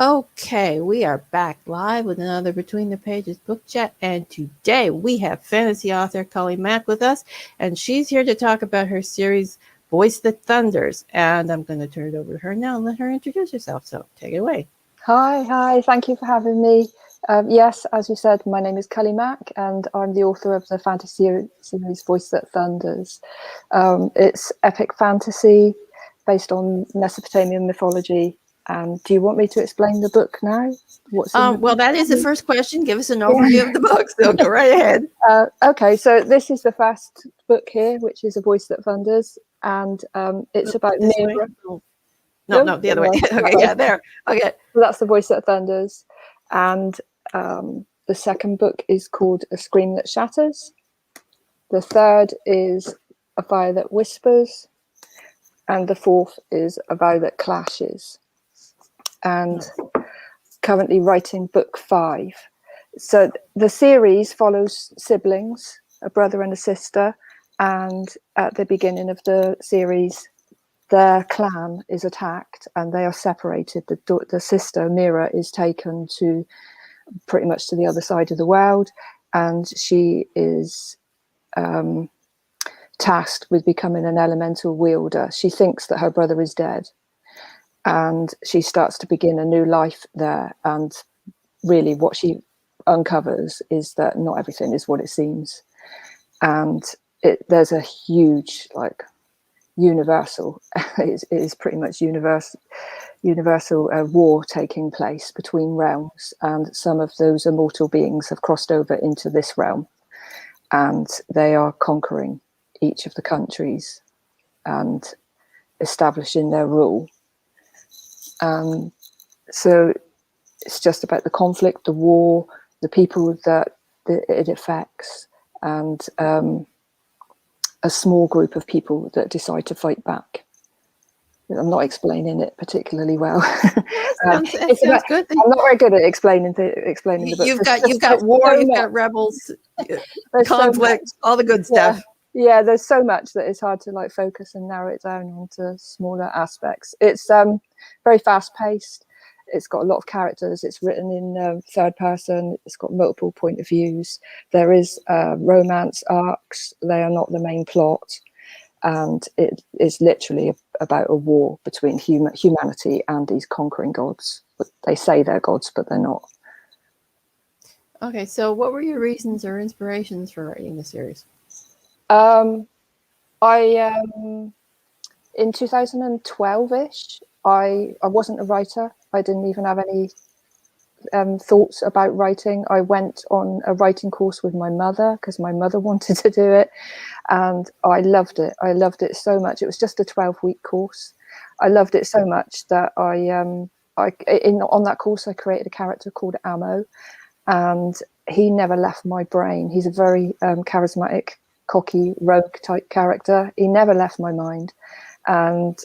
Okay, we are back live with another Between the Pages book chat, and today we have fantasy author Cully Mack with us, and she's here to talk about her series Voice That Thunders. And I'm going to turn it over to her now and let her introduce herself. So take it away. Hi. Thank you for having me. Yes, as you said, my name is Cully Mack, and I'm the author of the fantasy series Voice That Thunders. It's epic fantasy based on Mesopotamian mythology. Do you want me to explain the book now? Well, that is the first question. Give us an overview of the book, so go right ahead. Okay, so this is the first book here, which is A Voice That Thunders, and it's about Mira. No, the other way. Okay, yeah, there. Okay. So that's The Voice That Thunders. And the second book is called A Scream That Shatters. The third is A Fire That Whispers. And the fourth is A Vow That Clashes. And currently writing book 5. So the series follows siblings, a brother and a sister. And at the beginning of the series, their clan is attacked and they are separated. The sister, Mira, is taken to pretty much to the other side of the world, and she is tasked with becoming an elemental wielder. She thinks that her brother is dead, and she starts to begin a new life there. And really what she uncovers is that not everything is what it seems. And there's a huge, like, universal, it is pretty much universal war taking place between realms, and some of those immortal beings have crossed over into this realm, and they are conquering each of the countries and establishing their rule. So it's just about the conflict, the war, the people that it affects, and a small group of people that decide to fight back. I'm not explaining it particularly well. Sounds good. I'm not very good at explaining the book. You've got war, you've got rebels, conflict, all the good stuff. Yeah, there's so much that it's hard to like focus and narrow it down onto smaller aspects. It's very fast paced. It's got a lot of characters. It's written in third person. It's got multiple point of views. There is romance arcs. They are not the main plot. And it is literally about a war between humanity and these conquering gods. They say they're gods, but they're not. Okay, so what were your reasons or inspirations for writing the series? In 2012-ish, I wasn't a writer. I didn't even have any thoughts about writing. I went on a writing course with my mother because my mother wanted to do it, and I loved it. I loved it so much. It was just a 12-week course. I loved it so much that on that course I created a character called Ammo, and he never left my brain. He's a very charismatic, cocky, rogue type character. He never left my mind, and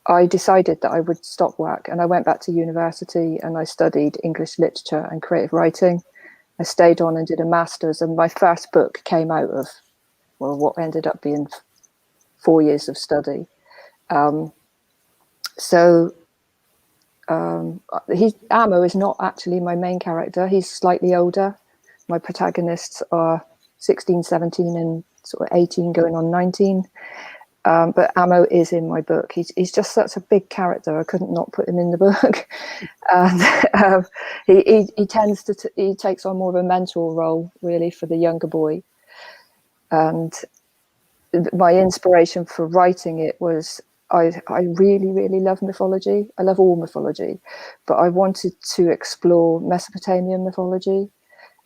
I decided that I would stop work, and I went back to university and I studied English literature and creative writing. I stayed on and did a master's, and my first book came out of, well, what ended up being 4 years of study. Ammo is not actually my main character. He's slightly older. My protagonists are 16, 17 and sort of 18 going on 19. But Ammo is in my book. He's just such a big character. I couldn't not put him in the book. And he takes on more of a mentor role, really, for the younger boy. And my inspiration for writing it was I really, really love mythology. I love all mythology, but I wanted to explore Mesopotamian mythology.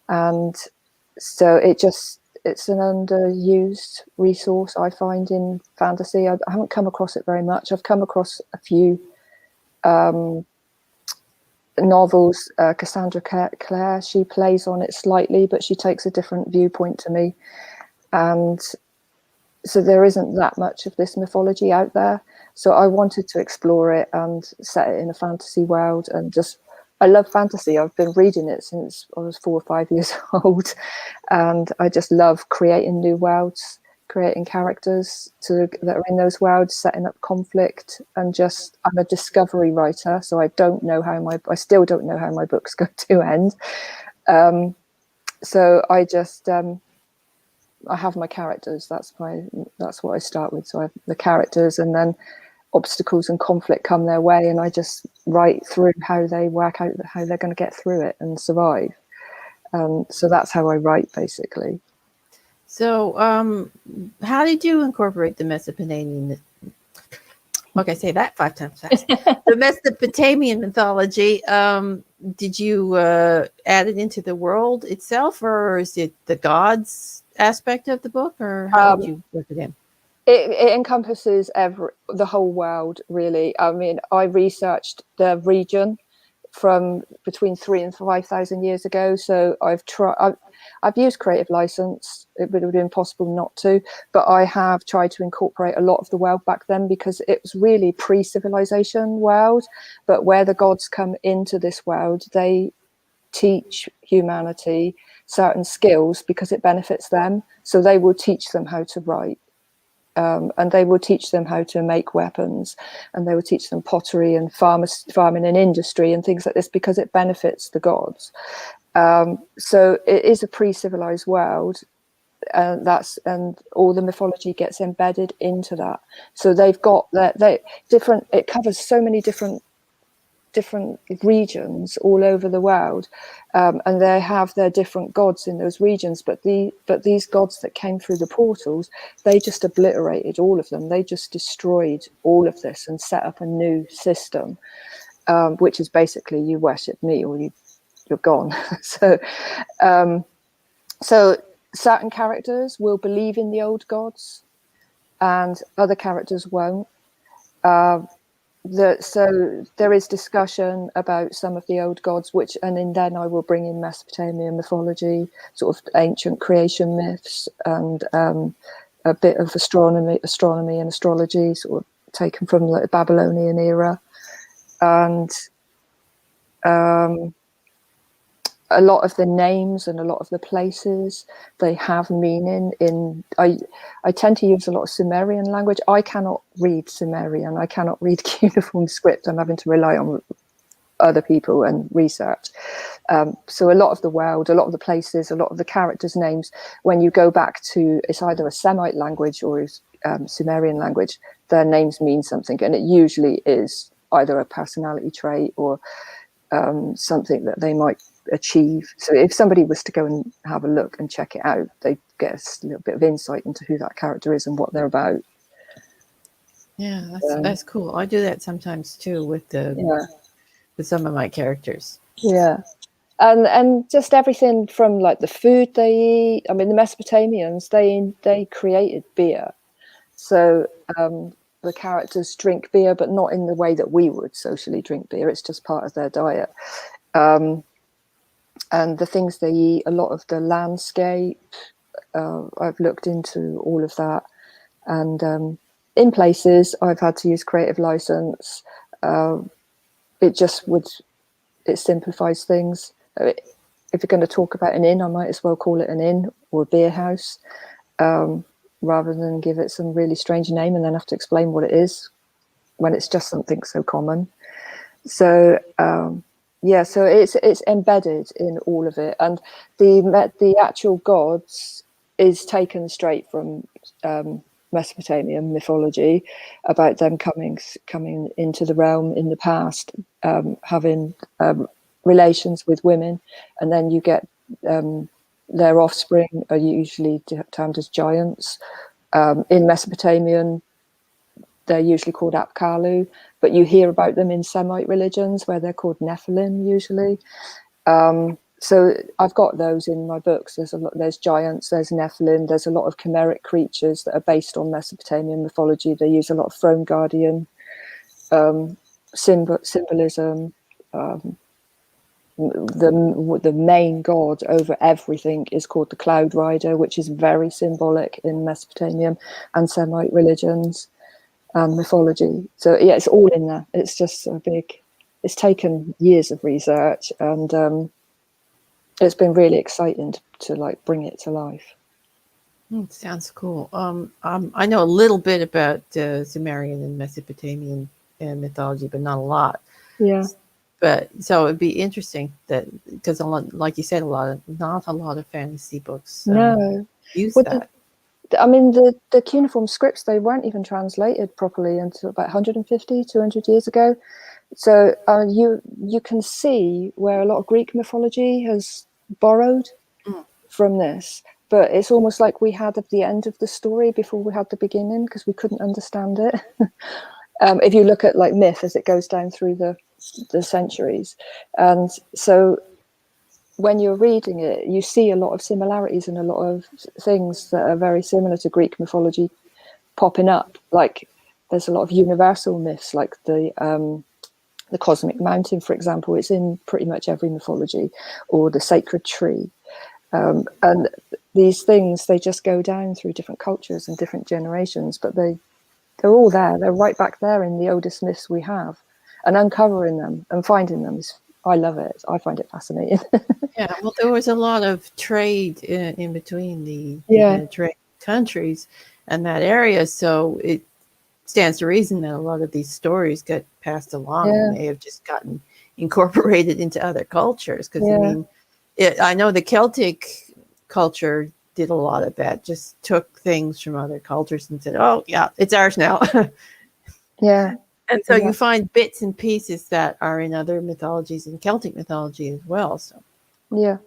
And so it's an underused resource, I find, in fantasy. I haven't come across it very much. I've come across a few novels. Cassandra Clare, she plays on it slightly, but she takes a different viewpoint to me. And so there isn't that much of this mythology out there. So I wanted to explore it and set it in a fantasy world, and I love fantasy. I've been reading it since I was 4 or 5 years old, and I just love creating new worlds creating characters that are in those worlds, setting up conflict, and just, I'm a discovery writer, so I still don't know how my book's going to end. So I just I have my characters. That's what I start with. So I have the characters, and then obstacles and conflict come their way, and I just write through how they work out, how they're going to get through it and survive. So that's how I write, basically. So, how did you incorporate the Mesopotamian? Okay, say that 5 times fast. The Mesopotamian mythology. Did you add it into the world itself, or is it the gods aspect of the book, or how did you work it in? It encompasses the whole world, really. I mean, I researched the region from between 3,000 and 5,000 years ago. So I've used creative license. It would have been impossible not to, but I have tried to incorporate a lot of the world back then, because it was really pre-civilization world. But where the gods come into this world, they teach humanity certain skills because it benefits them. So they will teach them how to write. And they will teach them how to make weapons, and they will teach them pottery and farming and industry and things like this, because it benefits the gods. So it is a pre-civilized world, and all the mythology gets embedded into that. So they've got it covers so many different regions all over the world, and they have their different gods in those regions, but these gods that came through the portals, they just obliterated all of them. They just destroyed all of this and set up a new system, which is basically, you worship me or you're gone. So certain characters will believe in the old gods and other characters won't. So there is discussion about some of the old gods, and then I will bring in Mesopotamian mythology, sort of ancient creation myths, and a bit of astronomy and astrology, sort of taken from the Babylonian era, and a lot of the names and a lot of the places, they have meaning. I tend to use a lot of Sumerian language. I cannot read Sumerian. I cannot read cuneiform script. I'm having to rely on other people and research. So a lot of the world, a lot of the places, a lot of the characters' names, when you go back to, it's either a Semite language or Sumerian language, their names mean something. And it usually is either a personality trait or something that they might achieve. So if somebody was to go and have a look and check it out, they get a little bit of insight into who that character is and what they're about. Yeah, that's cool. I do that sometimes too with some of my characters. Yeah. And just everything from like the food they eat. I mean, the Mesopotamians, they created beer. So the characters drink beer, but not in the way that we would socially drink beer. It's just part of their diet. And the things they eat, a lot of the landscape, I've looked into all of that. And in places, I've had to use creative license. It simplifies things. If you're going to talk about an inn, I might as well call it an inn or a beer house, rather than give it some really strange name and then have to explain what it is when it's just something so common. So so it's embedded in all of it, and the actual gods is taken straight from Mesopotamian mythology, about them coming into the realm in the past, having relations with women, and then you get their offspring are usually termed as giants. In Mesopotamian, they're usually called Apkallu, but you hear about them in Semite religions where they're called Nephilim usually. So I've got those in my books. There's giants, there's Nephilim, there's a lot of chimeric creatures that are based on Mesopotamian mythology. They use a lot of throne guardian symbolism. The main god over everything is called the Cloud Rider, which is very symbolic in Mesopotamian and Semite religions and mythology. So yeah, it's all in there. It's just it's taken years of research, and it's been really exciting to like bring it to life. Sounds cool. I know a little bit about Sumerian and Mesopotamian mythology, but not a lot. Yeah. But so it'd be interesting that because, like you said, not a lot of fantasy books No. use Well, that. I mean, the cuneiform scripts, they weren't even translated properly until about 150, 200 years ago. So you can see where a lot of Greek mythology has borrowed Mm. from this, but it's almost like we had at the end of the story before we had the beginning because we couldn't understand it. If you look at like myth as it goes down through the centuries, and so when you're reading it, you see a lot of similarities and a lot of things that are very similar to Greek mythology popping up. Like there's a lot of universal myths, like the cosmic mountain, for example. It's in pretty much every mythology, or the sacred tree. And these things, they just go down through different cultures and different generations, but they're all there. They're right back there in the oldest myths we have, and uncovering them and finding them is, I love it. I find it fascinating. Yeah, well, there was a lot of trade in between the Yeah, Mediterranean countries and that area, so it stands to reason that a lot of these stories get passed along and yeah, may have just gotten incorporated into other cultures. Because I yeah, mean, I know the Celtic culture did a lot of that, just took things from other cultures and said, "Oh, yeah, it's ours now." yeah, And so you exactly. find bits and pieces that are in other mythologies and Celtic mythology as well. So Yeah,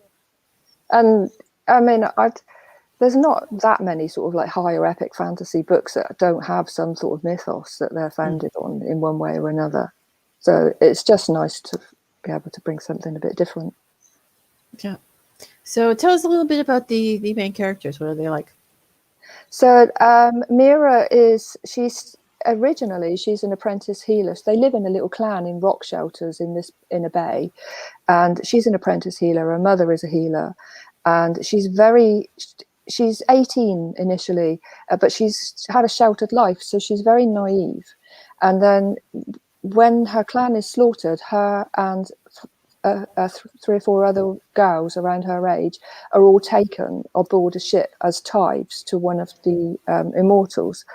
and I mean, there's not that many sort of like higher epic fantasy books that don't have some sort of mythos that they're mm, founded on in one way or another. So it's just nice to be able to bring something a bit different. yeah. So tell us a little bit about the main characters. What are they like? So Mira she's originally she's an apprentice healer. So they live in a little clan in rock shelters in a bay, and she's an apprentice healer. Her mother is a healer, and she's 18 initially, but she's had a sheltered life, so she's very naive. And then when her clan is slaughtered, her and three or four other girls around her age are all taken aboard a ship as tithes to one of the immortals.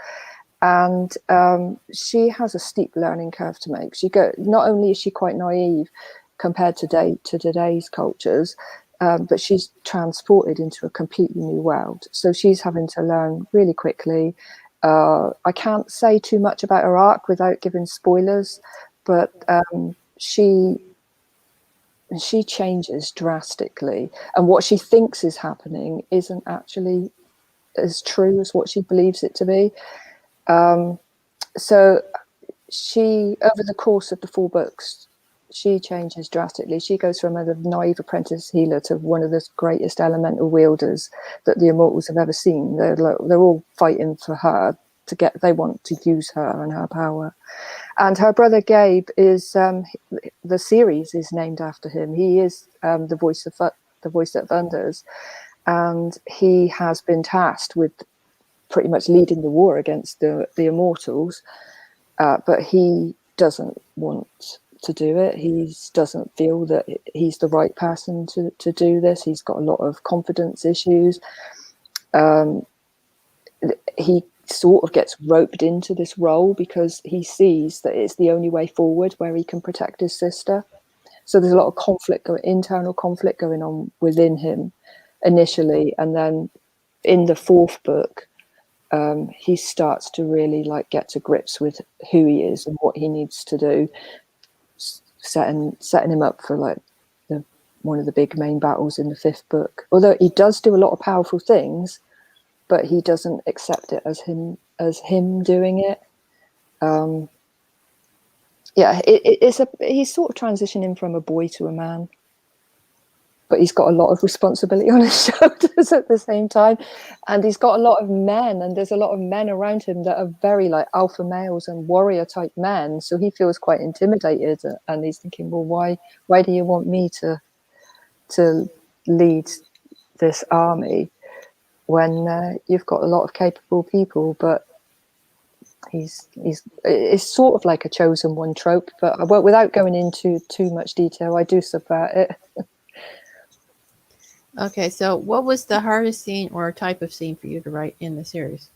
And she has a steep learning curve to make. Not only is she quite naive compared to today's cultures, but she's transported into a completely new world. So she's having to learn really quickly. I can't say too much about her arc without giving spoilers, but she changes drastically, and what she thinks is happening isn't actually as true as what she believes it to be. So she, over the course of the 4 books, she changes drastically. She goes from a naive apprentice healer to one of the greatest elemental wielders that the immortals have ever seen. They're all fighting for her they want to use her and her power. And her brother Gabe is the series is named after him. He is the voice that thunders, and he has been tasked with pretty much leading the war against the immortals. But he doesn't want to do it. He doesn't feel that he's the right person to do this. He's got a lot of confidence issues. He sort of gets roped into this role because he sees that it's the only way forward where he can protect his sister. So there's a lot of internal conflict going on within him initially, and then in the 4th book, he starts to really like get to grips with who he is and what he needs to do, setting him up for like one of the big main battles in the 5th book. Although he does do a lot of powerful things, but he doesn't accept it as him doing it. Yeah, he's sort of transitioning from a boy to a man, but he's got a lot of responsibility on his shoulders at the same time, and he's got a lot of men, and there's a lot of men around him that are very like alpha males and warrior type men, so he feels quite intimidated, and he's thinking, well, why do you want me to lead this army when you've got a lot of capable people? But it's sort of like a chosen one trope, but without going into too much detail, I do subvert it. Okay, so what was the hardest scene or type of scene for you to write in the series?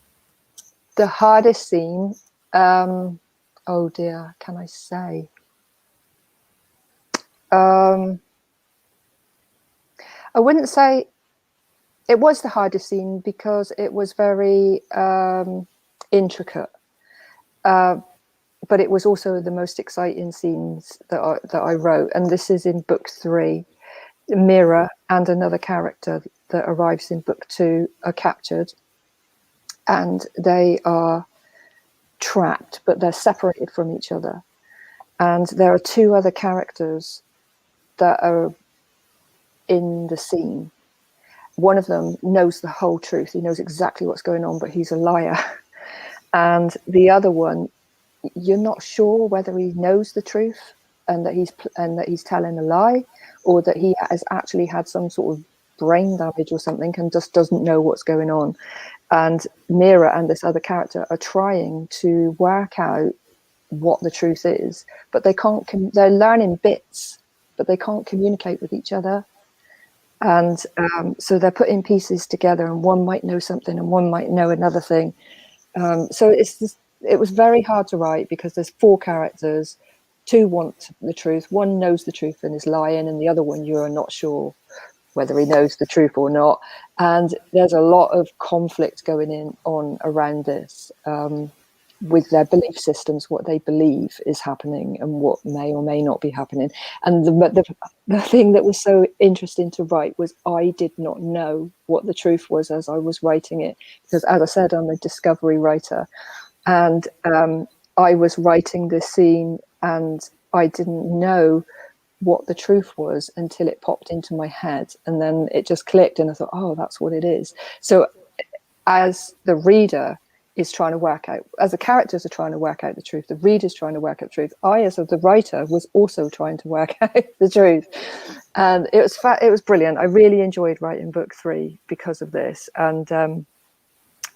The hardest scene, oh dear, can I say? I wouldn't say it was the hardest scene because it was very intricate, but it was also the most exciting scenes that I wrote. And this is in book 3. Mira and another character that arrives in book 2 are captured, and they are trapped, but they're separated from each other. And there are 2 other characters that are in the scene. One of them knows the whole truth. He knows exactly what's going on, but he's a liar. And the other one, you're not sure whether he knows the truth and that he's telling a lie, or that he has actually had some sort of brain damage or something and just doesn't know what's going on. And Mira and this other character are trying to work out what the truth is, but they can't. They're learning bits, but they can't communicate with each other. And so they're putting pieces together, and one might know something and one might know another thing. So it was very hard to write because there's 4 characters. 2 want the truth, one knows the truth and is lying, and the other one you are not sure whether he knows the truth or not. And there's a lot of conflict going on around this, with their belief systems, what they believe is happening and what may or may not be happening. And the thing that was so interesting to write was I did not know what the truth was as I was writing it, because, as I said, I'm a discovery writer, and I was writing this scene and I didn't know what the truth was until it popped into my head, and then it just clicked and I thought, oh, that's what it is. So as the reader is trying to work out, as the characters are trying to work out the truth, the reader's trying to work out the truth, I, as the writer, was also trying to work out the truth. And it was brilliant. I really enjoyed writing book 3 because of this. And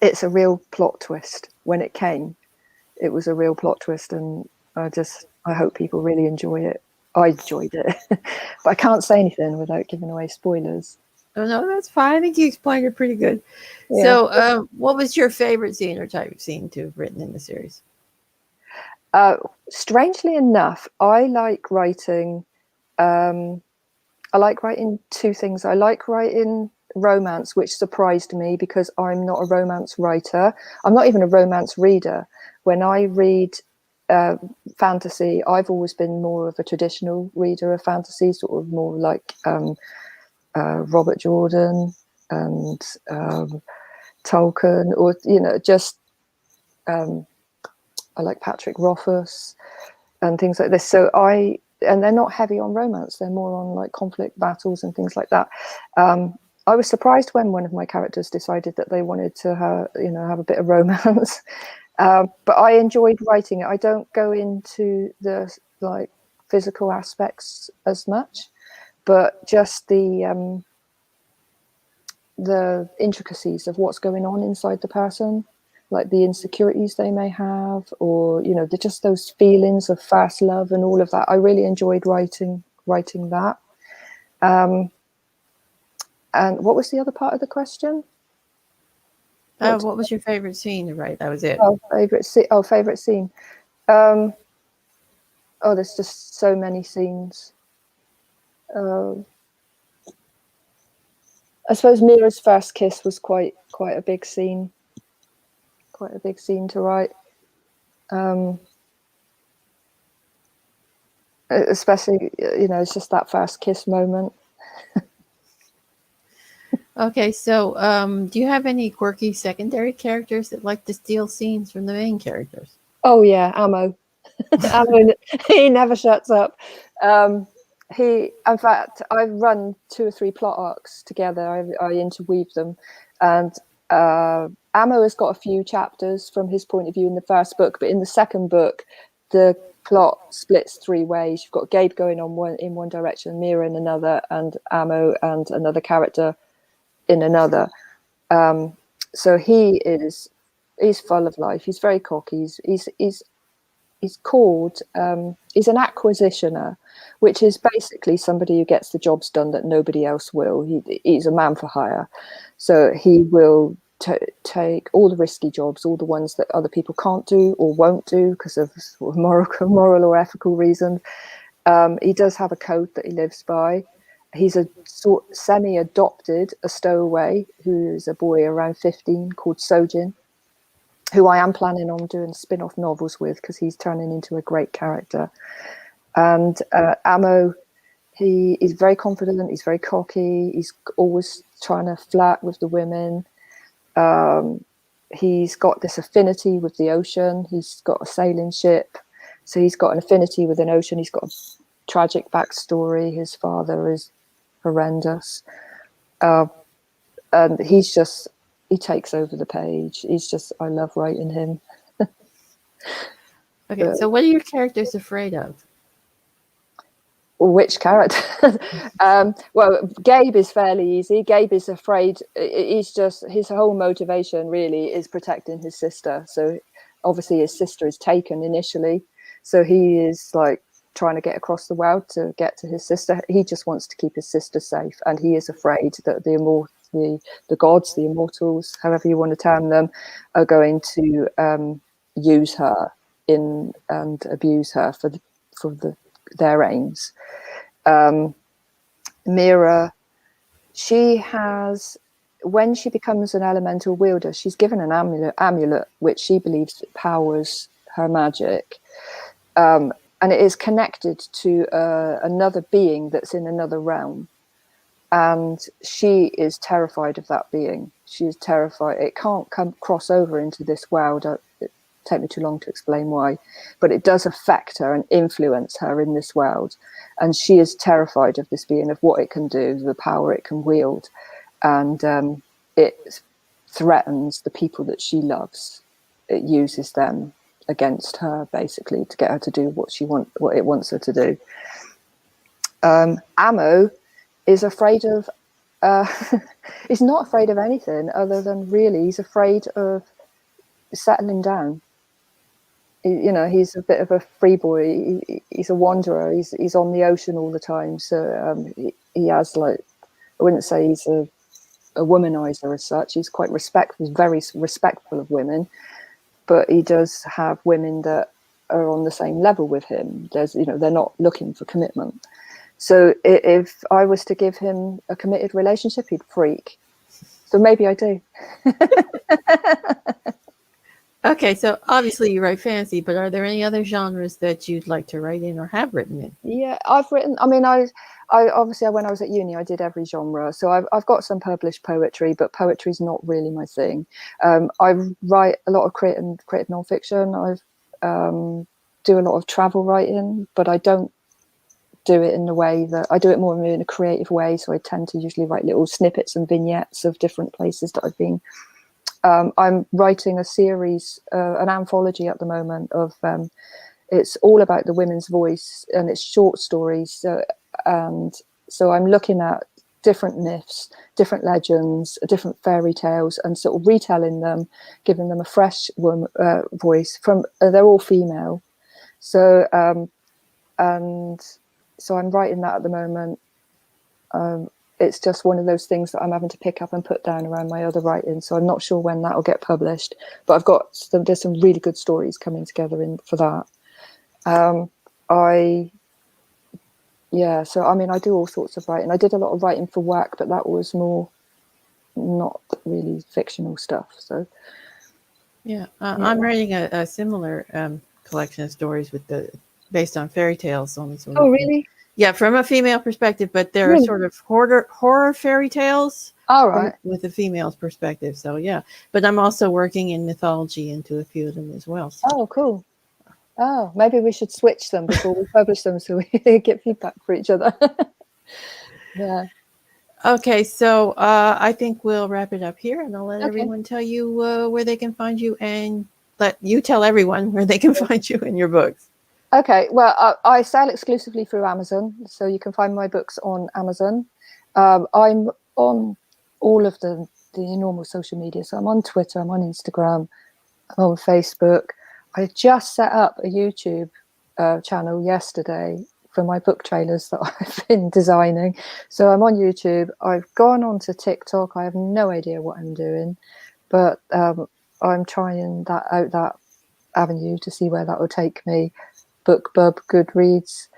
it's a real plot twist. When it came, it was a real plot twist, and I hope people really enjoy it. I enjoyed it. But I can't say anything without giving away spoilers. Oh no, that's fine. I think you explained it pretty good. Yeah. So, what was your favorite scene or type of scene to have written in the series? Strangely enough, I like writing. I like writing 2 things. I like writing romance, which surprised me because I'm not a romance writer. I'm not even a romance reader. When I read fantasy, I've always been more of a traditional reader of fantasy, sort of more like Robert Jordan and Tolkien, or just I like Patrick Rothfuss and things like this. So and they're not heavy on romance; they're more on like conflict, battles, and things like that. I was surprised when one of my characters decided that they wanted to have a bit of romance. But I enjoyed writing it. I don't go into the like physical aspects as much, but just the intricacies of what's going on inside the person, like the insecurities they may have, or just those feelings of first love and all of that. I really enjoyed writing that. And what was the other part of the question? What was your favorite scene to write? That was it. Favorite scene. There's just so many scenes. I suppose Mira's first kiss was quite a big scene. Quite a big scene to write. Especially, it's just that first kiss moment. Okay, so do you have any quirky secondary characters that like to steal scenes from the main characters? Oh yeah, Ammo. Ammo, he never shuts up. In fact, I've run 2 or 3 plot arcs together. I interweave them, and Ammo has got a few chapters from his point of view in the first book, but in the second book, the plot splits 3 ways. You've got Gabe going on in one direction, Mira in another, and Ammo and another character in another. So he's full of life. He's very cocky. He's he's called, he's an acquisitioner, which is basically somebody who gets the jobs done that nobody else will. He's a man for hire. So he will take all the risky jobs, all the ones that other people can't do or won't do because of sort of moral or ethical reasons. He does have a code that he lives by. He's a sort semi-adopted, a stowaway, who's a boy around 15 called Sojin, who I am planning on doing spin-off novels with because he's turning into a great character. And Amo, he is very confident, he's very cocky, he's always trying to flirt with the women. He's got this affinity with the ocean. He's got a sailing ship, so he's got an affinity with an ocean. He's got a tragic backstory. His father is horrendous. And he takes over the page. I love writing him. Okay, so what are your characters afraid of? Which character? Well, Gabe is fairly easy. Gabe is afraid. His whole motivation really is protecting his sister. So obviously his sister is taken initially. So he is like trying to get across the world to get to his sister. He just wants to keep his sister safe. And he is afraid that the gods, the immortals, however you want to term them, are going to use her and abuse her for their aims. Mira, she has, when she becomes an elemental wielder, she's given an amulet which she believes powers her magic, and it is connected to another being that's in another realm, and she is terrified of that being. She is terrified it can't cross over into this world. Take me too long to explain why, but it does affect her and influence her in this world, and she is terrified of this being, of what it can do, the power it can wield, and it threatens the people that she loves. It uses them against her, basically, to get her to do what it wants her to do. Amo is afraid of he's not afraid of anything other than, really, he's afraid of settling down. He's a bit of a free boy. He's a wanderer. He's on the ocean all the time. So he has, like, I wouldn't say he's a womanizer as such. He's quite respectful. He's very respectful of women, but he does have women that are on the same level with him. They're not looking for commitment. So if I was to give him a committed relationship, he'd freak. So maybe I do. Okay, so obviously you write fantasy, but are there any other genres that you'd like to write in or have written in? Yeah, I've written. I mean, I obviously, when I was at uni, I did every genre. So I've got some published poetry, but poetry is not really my thing. I write a lot of creative nonfiction. I do a lot of travel writing, but I don't do it in the way that I do it more in a creative way. So I tend to usually write little snippets and vignettes of different places that I've been. I'm writing a series, an anthology at the moment of. It's all about the women's voice, and it's short stories. And so I'm looking at different myths, different legends, different fairy tales, and sort of retelling them, giving them a fresh voice. They're all female. So and so I'm writing that at the moment. It's just one of those things that I'm having to pick up and put down around my other writing. So I'm not sure when that will get published, but there's some really good stories coming together for that. So I mean, I do all sorts of writing. I did a lot of writing for work, but that was more not really fictional stuff. So yeah. I'm writing a similar collection of stories based on fairy tales, only sort of. Oh, really? Yeah, from a female perspective, but they're Really? sort of horror fairy tales. All right. With a female's perspective. So yeah, but I'm also working in mythology into a few of them as well. So. Oh, cool. Oh, maybe we should switch them before we publish them so we get feedback for each other. Yeah. Okay, so I think we'll wrap it up here, and I'll let everyone tell you where they can find you, and let you tell everyone where they can find you in your books. Okay, well, I sell exclusively through Amazon, so you can find my books on Amazon. I'm on all of the normal social media, so I'm on Twitter, I'm on Instagram, I'm on Facebook. I just set up a YouTube channel yesterday for my book trailers that I've been designing. So I'm on YouTube. I've gone onto TikTok. I have no idea what I'm doing, but I'm trying that avenue to see where that will take me. BookBub, Goodreads.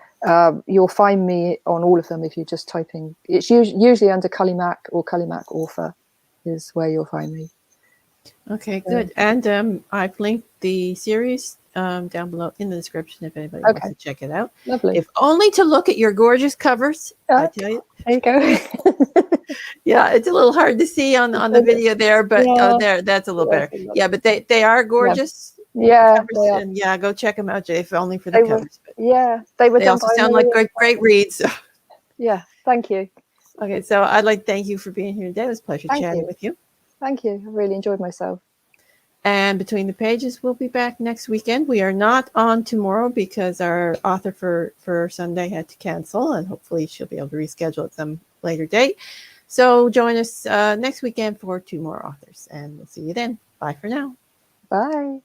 You'll find me on all of them if you just type in. It's usually under Cully Mack or Cully Mack author is where you'll find me. Okay, good. And I've linked the series down below in the description if anybody wants to check it out. Lovely. If only to look at your gorgeous covers, I tell you. There you go. Yeah, it's a little hard to see on the video there, but that's a little better. Yeah, but they are gorgeous. Yeah, covers, and yeah, go check them out, Jay, if only for the covers. But they were. They also sound like great reads. Yeah, thank you. Okay, so I'd like to thank you for being here today. It was a pleasure chatting with you. Thank you. I really enjoyed myself. And Between the Pages, we'll be back next weekend. We are not on tomorrow because our author for Sunday had to cancel, and hopefully she'll be able to reschedule at some later date. So join us next weekend for 2 more authors, and we'll see you then. Bye for now. Bye.